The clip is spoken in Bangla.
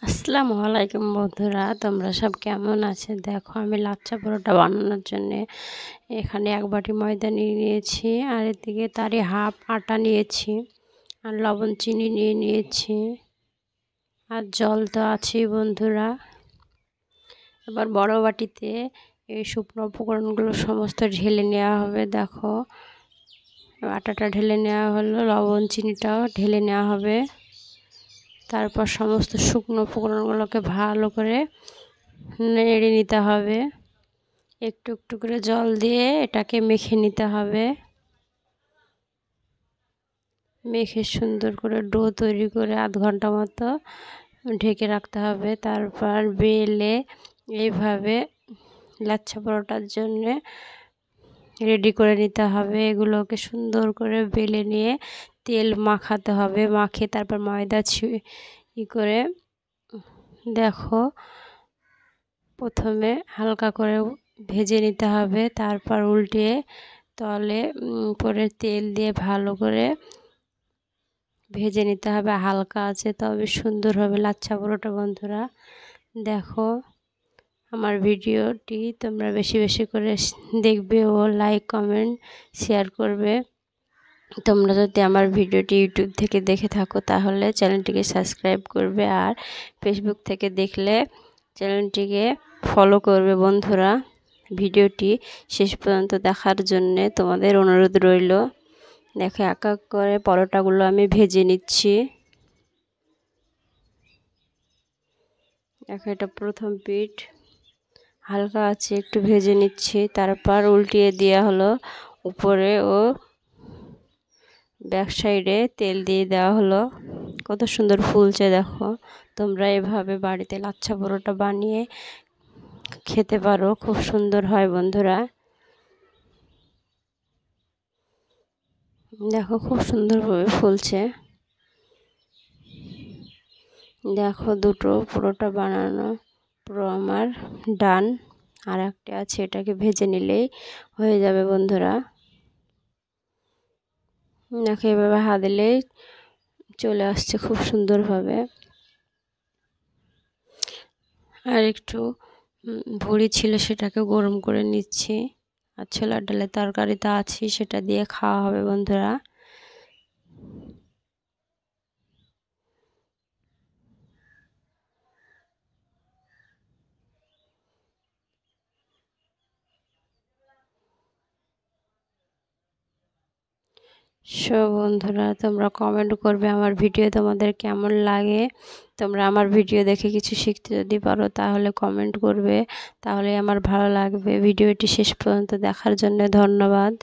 আসসালামু আলাইকুম বন্ধুরা, তোমরা সব কেমন আছে? দেখো, আমি লাচ্ছা পরোটা বানানোর জন্য এখানে 1 বাটি ময়দা নিয়ে নিয়েছি, আর এদিকে তারই হাফ আটা নিয়েছি, আর লবণ চিনি নিয়ে নিয়েছি, আর জল তো আছেই বন্ধুরা। এবার বড় বাটিতে এই শুকনো উপকরণগুলো সমস্ত ঢেলে নেওয়া হবে। দেখো, আটাটা ঢেলে নেওয়া হলো, লবণ চিনিটাও ঢেলে নেওয়া হবে। তারপর সমস্ত শুকনো উপকরণগুলোকে ভালো করে নেড়ে নিতে হবে। একটু একটু করে জল দিয়ে এটাকে মেখে নিতে হবে। মেখে সুন্দর করে ডো তৈরি করে আধ ঘন্টা মতো ঢেকে রাখতে হবে। তারপর বেলে এইভাবে লাচ্ছা পরোটার জন্যে রেডি করে নিতে হবে। এগুলোকে সুন্দর করে বেলে নিয়ে তেল মাখাতে হবে। মাখিয়ে তারপর ময়দা করে দেখো, প্রথমে হালকা করে ভেজে নিতে হবে, তারপর উল্টিয়ে তলে উপরে তেল দিয়ে ভালো করে ভেজে নিতে হবে। হালকা আছে তবে সুন্দর হবে লাচ্ছা পরোটা। বন্ধুরা দেখো, আমার ভিডিওটি তোমরা বেশি বেশি করে দেখবে ও লাইক কমেন্ট শেয়ার করবে। তোমরা যদি আমার ভিডিওটি ইউটিউব থেকে দেখে থাকো তাহলে চ্যানেলটিকে সাবস্ক্রাইব করবে, আর ফেসবুক থেকে দেখলে চ্যানেলটিকে ফলো করবে। বন্ধুরা, ভিডিওটি শেষ পর্যন্ত দেখার জন্যে তোমাদের অনুরোধ রইল। দেখো, এক এক করে পরোটাগুলো আমি ভেজে নিচ্ছি। দেখো, এটা প্রথম পিঠ, হালকা আছে একটু ভেজে নিচ্ছি। তারপর উল্টিয়ে দেওয়া হলো, উপরে ও ব্যাক সাইডে তেল দিয়ে দেওয়া হলো। কত সুন্দর ফুলছে দেখো। তোমরা এভাবে বাড়িতে লাচ্ছা পরোটা বানিয়ে খেতে পারো, খুব সুন্দর হয় বন্ধুরা। দেখো, খুব সুন্দরভাবে ফুলছে। দেখো, দুটো পরোটা বানানো পুরো আমার ডান। আর একটা আছে, এটাকে ভেজে নিলেই হয়ে যাবে বন্ধুরা। দেখো, এভাবে হাত দিলেই চলে আসছে খুব সুন্দরভাবে। আর একটু ভুড়ি ছিল, সেটাকে গরম করে নিচ্ছি। আর ছোলার ডালের তরকারিটা আছে, সেটা দিয়ে খাওয়া হবে বন্ধুরা। বন্ধুরা, তোমরা কমেন্ট করবে আমার ভিডিও তোমাদের কেমন লাগে। তোমরা আমার ভিডিও দেখে কিছু শিখতে যদি পারো তাহলে কমেন্ট করবে, তাহলে আমার ভালো লাগবে। ভিডিওটি শেষ পর্যন্ত দেখার জন্য ধন্যবাদ।